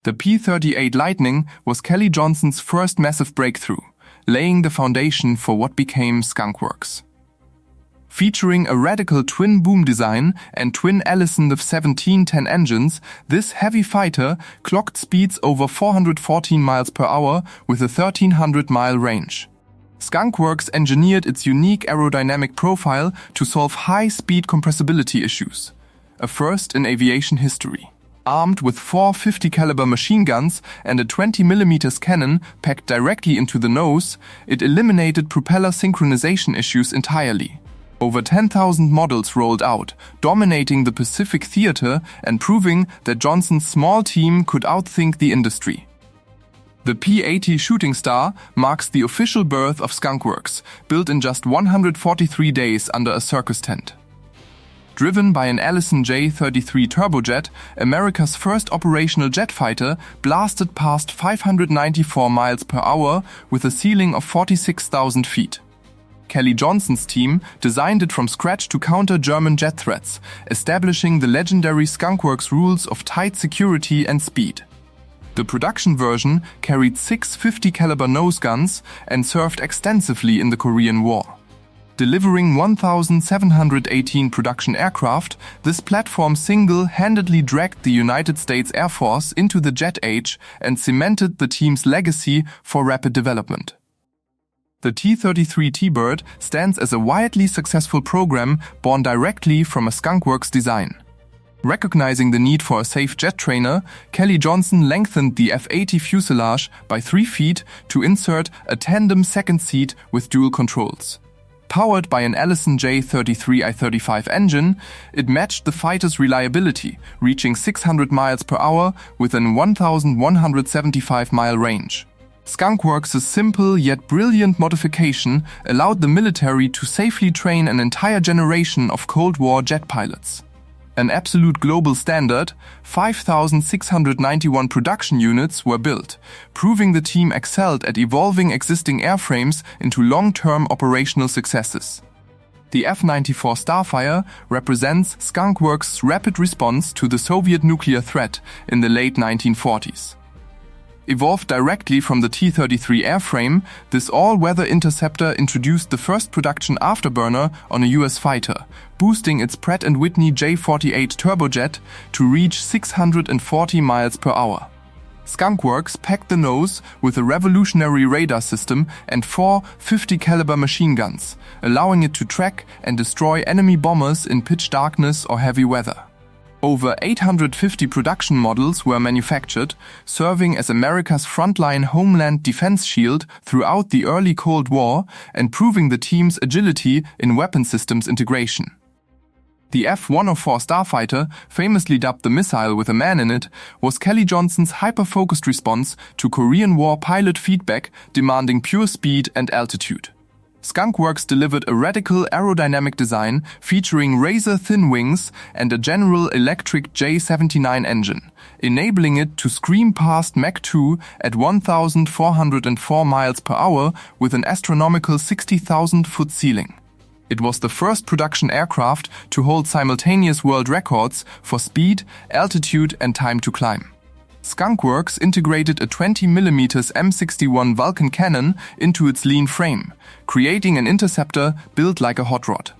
The P-38 Lightning was Kelly Johnson's first massive breakthrough, laying the foundation for what became Skunk Works. Featuring a radical twin-boom design and twin Allison of 1710 engines, this heavy fighter clocked speeds over 414 miles per hour with a 1,300-mile range. Skunk Works engineered its unique aerodynamic profile to solve high-speed compressibility issues, a first in aviation history. Armed with 4 50-caliber machine guns and a 20mm cannon packed directly into the nose, it eliminated propeller synchronization issues entirely. Over 10,000 models rolled out, dominating the Pacific theater and proving that Johnson's small team could outthink the industry. The P-80 Shooting Star marks the official birth of Skunk Works, built in just 143 days under a circus tent. Driven by an Allison J-33 turbojet, America's first operational jet fighter blasted past 594 miles per hour with a ceiling of 46,000 feet. Kelly Johnson's team designed it from scratch to counter German jet threats, establishing the legendary Skunk Works rules of tight security and speed. The production version carried 6 50-caliber nose guns and served extensively in the Korean War. Delivering 1,718 production aircraft, this platform single-handedly dragged the United States Air Force into the jet age and cemented the team's legacy for rapid development. The T-33 T-Bird stands as a widely successful program born directly from a Skunk Works design. Recognizing the need for a safe jet trainer, Kelly Johnson lengthened the F-80 fuselage by 3 feet to insert a tandem second seat with dual controls. Powered by an Allison J-33 I-35 engine, it matched the fighter's reliability, reaching 600 miles per hour with an 1,175-mile range. Skunk Works' simple yet brilliant modification allowed the military to safely train an entire generation of Cold War jet pilots. An absolute global standard, 5,691 production units were built, proving the team excelled at evolving existing airframes into long-term operational successes. The F-94 Starfire represents Skunk Works' rapid response to the Soviet nuclear threat in the late 1940s. Evolved directly from the T-33 airframe, this all-weather interceptor introduced the first production afterburner on a US fighter, boosting its Pratt & Whitney J-48 turbojet to reach 640 miles per hour. Skunk Works packed the nose with a revolutionary radar system and 4 50-caliber machine guns, allowing it to track and destroy enemy bombers in pitch darkness or heavy weather. Over 850 production models were manufactured, serving as America's frontline homeland defense shield throughout the early Cold War and proving the team's agility in weapon systems integration. The F-104 Starfighter, famously dubbed the missile with a man in it, was Kelly Johnson's hyper-focused response to Korean War pilot feedback demanding pure speed and altitude. Skunk Works delivered a radical aerodynamic design featuring razor-thin wings and a General Electric J-79 engine, enabling it to scream past Mach 2 at 1,404 miles per hour with an astronomical 60,000-foot ceiling. It was the first production aircraft to hold simultaneous world records for speed, altitude, and time to climb. Skunk Works integrated a 20mm M61 Vulcan cannon into its lean frame, creating an interceptor built like a hot rod.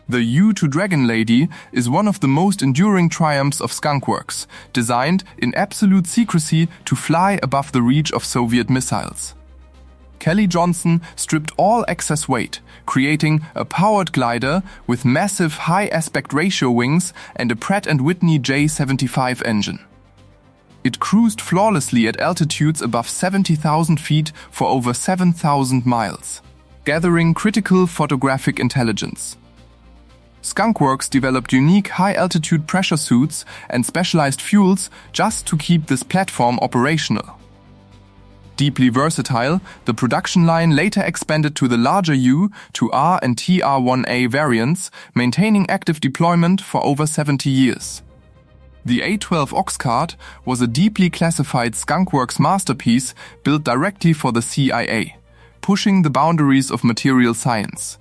The U-2 Dragon Lady is one of the most enduring triumphs of Skunk Works, designed in absolute secrecy to fly above the reach of Soviet missiles. Kelly Johnson stripped all excess weight, creating a powered glider with massive high aspect ratio wings and a Pratt & Whitney J-75 engine. It cruised flawlessly at altitudes above 70,000 feet for over 7,000 miles, gathering critical photographic intelligence. Skunk Works developed unique high-altitude pressure suits and specialized fuels just to keep this platform operational. Deeply versatile, the production line later expanded to the larger U to R and TR-1A variants, maintaining active deployment for over 70 years. The A-12 Oxcart was a deeply classified Skunk Works masterpiece built directly for the CIA, pushing the boundaries of material science.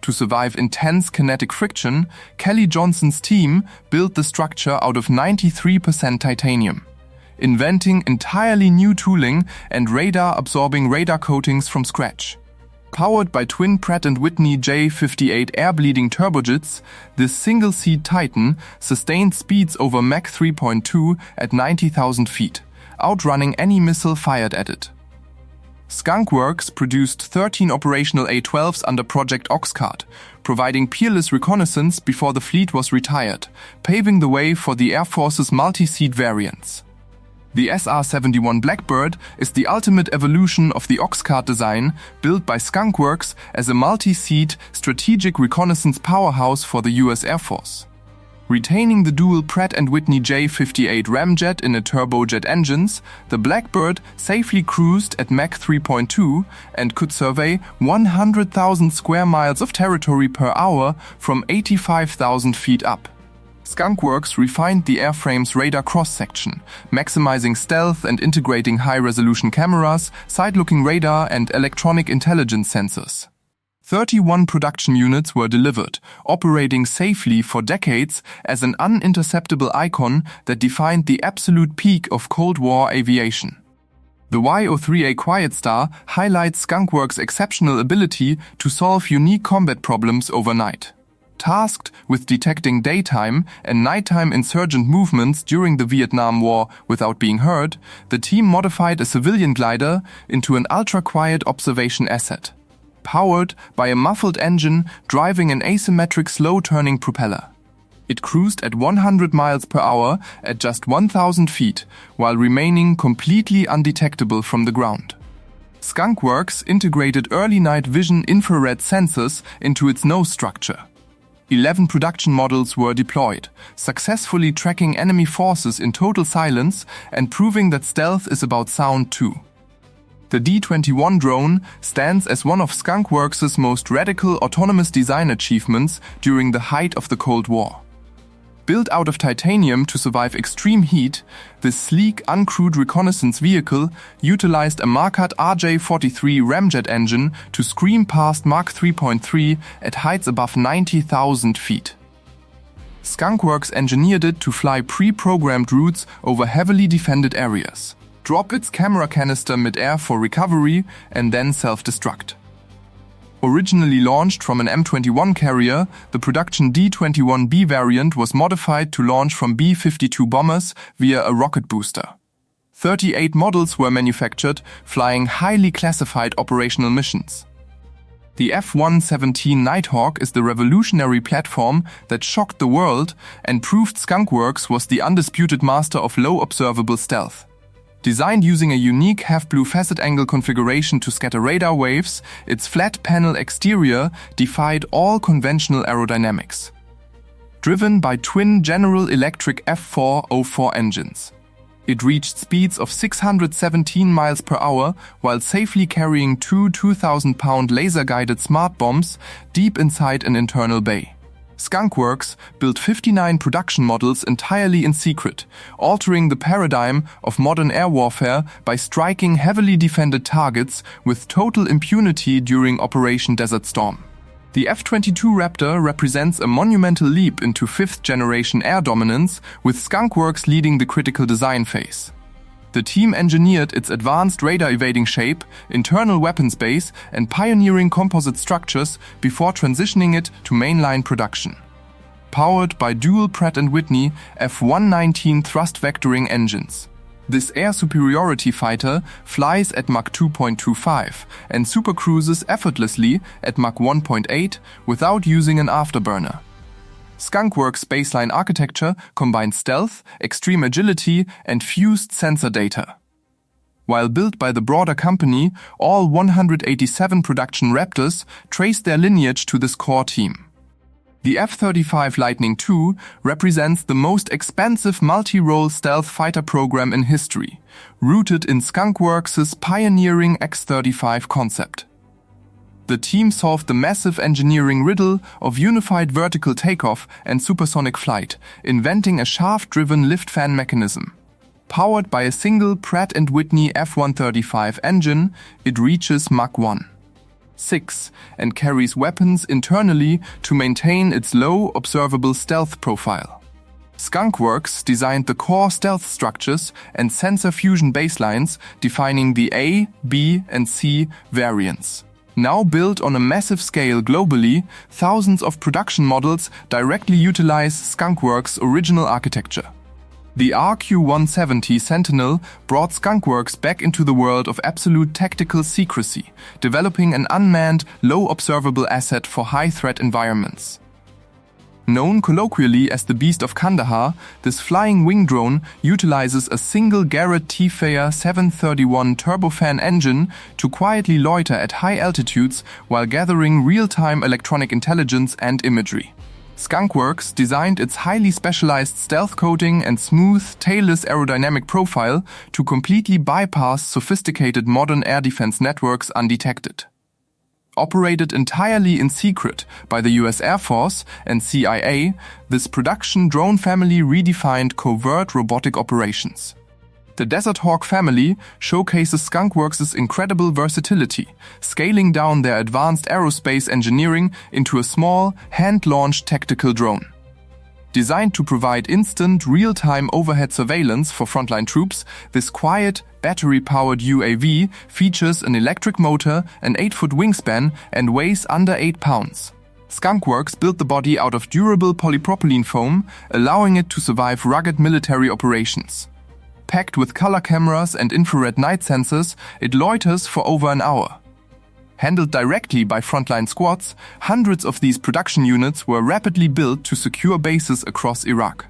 To survive intense kinetic friction, Kelly Johnson's team built the structure out of 93% titanium. inventing entirely new tooling and radar-absorbing radar coatings from scratch. Powered by twin Pratt & Whitney J58 air-bleeding turbojets, this single-seat Titan sustained speeds over Mach 3.2 at 90,000 feet, outrunning any missile fired at it. Skunk Works produced 13 operational A-12s under Project Oxcart, providing peerless reconnaissance before the fleet was retired, paving the way for the Air Force's multi-seat variants. The SR-71 Blackbird is the ultimate evolution of the Oxcart design, built by Skunk Works as a multi-seat strategic reconnaissance powerhouse for the US Air Force. Retaining the dual Pratt & Whitney J58 ramjet in a turbojet engines, the Blackbird safely cruised at Mach 3.2 and could survey 100,000 square miles of territory per hour from 85,000 feet up. Skunk Works refined the airframe's radar cross-section, maximizing stealth and integrating high-resolution cameras, side-looking radar, and electronic intelligence sensors. 31 production units were delivered, operating safely for decades as an uninterceptable icon that defined the absolute peak of Cold War aviation. The WWII Quiet Star highlights Skunk Works' exceptional ability to solve unique combat problems overnight. Tasked with detecting daytime and nighttime insurgent movements during the Vietnam War without being heard, the team modified a civilian glider into an ultra-quiet observation asset, powered by a muffled engine driving an asymmetric slow-turning propeller. It cruised at 100 miles per hour at just 1,000 feet, while remaining completely undetectable from the ground. Skunk Works integrated early night vision infrared sensors into its nose structure. 11 production models were deployed, successfully tracking enemy forces in total silence and proving that stealth is about sound too. The D-21 drone stands as one of Skunk Works' most radical autonomous design achievements during the height of the Cold War. Built out of titanium to survive extreme heat, this sleek, uncrewed reconnaissance vehicle utilized a Mach RJ-43 ramjet engine to scream past Mach 3.3 at heights above 90,000 feet. Skunk Works engineered it to fly pre-programmed routes over heavily defended areas, drop its camera canister mid-air for recovery, and then self-destruct. Originally launched from an M21 carrier, the production D-21B variant was modified to launch from B-52 bombers via a rocket booster. 38 models were manufactured, flying highly classified operational missions. The F-117 Nighthawk is the revolutionary platform that shocked the world and proved Skunk Works was the undisputed master of low observable stealth. Designed using a unique half-blue facet angle configuration to scatter radar waves, its flat panel exterior defied all conventional aerodynamics. Driven by twin General Electric F404 engines, it reached speeds of 617 miles per hour while safely carrying two 2,000-pound laser-guided smart bombs deep inside an internal bay. Skunk Works built 59 production models entirely in secret, altering the paradigm of modern air warfare by striking heavily defended targets with total impunity during Operation Desert Storm. The F-22 Raptor represents a monumental leap into fifth-generation air dominance, with Skunk Works leading the critical design phase. The team engineered its advanced radar-evading shape, internal weapons base, and pioneering composite structures before transitioning it to mainline production. Powered by dual Pratt & Whitney F-119 thrust vectoring engines, this air superiority fighter flies at Mach 2.25 and supercruises effortlessly at Mach 1.8 without using an afterburner. Skunk Works' baseline architecture combines stealth, extreme agility, and fused sensor data. While built by the broader company, all 187 production Raptors trace their lineage to this core team. The F-35 Lightning II represents the most expensive multi-role stealth fighter program in history, rooted in Skunk Works' pioneering X-35 concept. The team solved the massive engineering riddle of unified vertical takeoff and supersonic flight, inventing a shaft-driven lift fan mechanism. Powered by a single Pratt & Whitney F-135 engine, it reaches Mach 1.6 and carries weapons internally to maintain its low observable stealth profile. Skunk Works designed the core stealth structures and sensor fusion baselines, defining the A, B, and C variants. Now built on a massive scale globally, thousands of production models directly utilize Skunk Works' original architecture. The RQ-170 Sentinel brought Skunk Works back into the world of absolute tactical secrecy, developing an unmanned, low-observable asset for high-threat environments. Known colloquially as the Beast of Kandahar, this flying wing drone utilizes a single Garrett T-Fire 731 turbofan engine to quietly loiter at high altitudes while gathering real-time electronic intelligence and imagery. Skunk Works designed its highly specialized stealth coating and smooth, tailless aerodynamic profile to completely bypass sophisticated modern air defense networks undetected. Operated entirely in secret by the US Air Force and CIA, this production drone family redefined covert robotic operations. The Desert Hawk family showcases Skunk Works' incredible versatility, scaling down their advanced aerospace engineering into a small, hand-launched tactical drone. Designed to provide instant, real-time overhead surveillance for frontline troops, this quiet, battery-powered UAV features an electric motor, an 8-foot wingspan, and weighs under 8 pounds. Skunk Works built the body out of durable polypropylene foam, allowing it to survive rugged military operations. Packed with color cameras and infrared night sensors, it loiters for over an hour. Handled directly by frontline squads, hundreds of these production units were rapidly built to secure bases across Iraq.